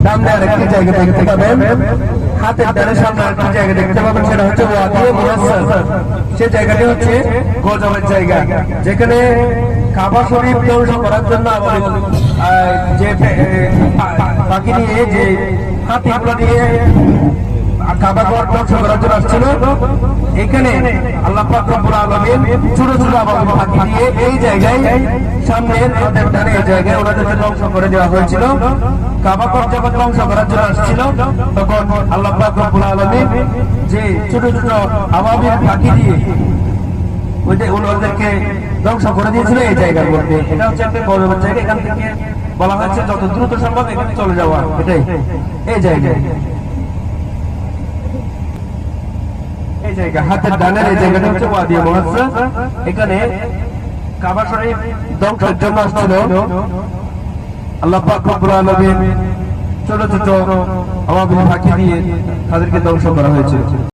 সামনে আরেকটি জায়গা দেখতে পাবেন, হাতের ডানের সামনে আরেকটি জায়গা দেখতে পাবেন, সেটা হচ্ছে ওয়াদি মুয়াসসাস। সেই জায়গাটি হচ্ছে গজবের জায়গা, যেখানে কাবা শরীফ ধ্বংস করার জন্য যে বাকি নিয়ে যে হাতিগুলো নিয়ে কাবা ঘর ধ্বংস করার জন্য আসছিল, এখানে আল্লাহ পাক রব্বুল আলামিন ছোট ছোট আবাবিল পাখি দিয়ে এই জায়গায় সামনের হাতের ডানে এই জায়গায় ওনাদেরকে ধ্বংস করে দেওয়া হয়েছিল। কাবা ঘর যখন ধ্বংস করার জন্য আসছিল, তখন আল্লাহ পাক রব্বুল আলামিন যে ছোট ছোট আবাবিল পাখি দিয়ে ওনাদেরকে ধ্বংস করে দিয়েছিল এই জায়গার মধ্যে। এটা হচ্ছে একটা গজবের জায়গা, এখান থেকে বলা হচ্ছে যত দ্রুত সম্ভব এখানে চলে যাওয়া। এটাই এই জায়গায়, এই জায়গা হাতের ডানের এই জায়গাটা হচ্ছে ওয়াদি মুয়াসসাস। এখানে কাবা শরীফ ধ্বংসের জন্য আসছিল, আল্লাহ পাক রব্বুল আলামিন ছোট ছোট আবাবিল পাখি দিয়ে তাদেরকে ধ্বংস করা হয়েছে।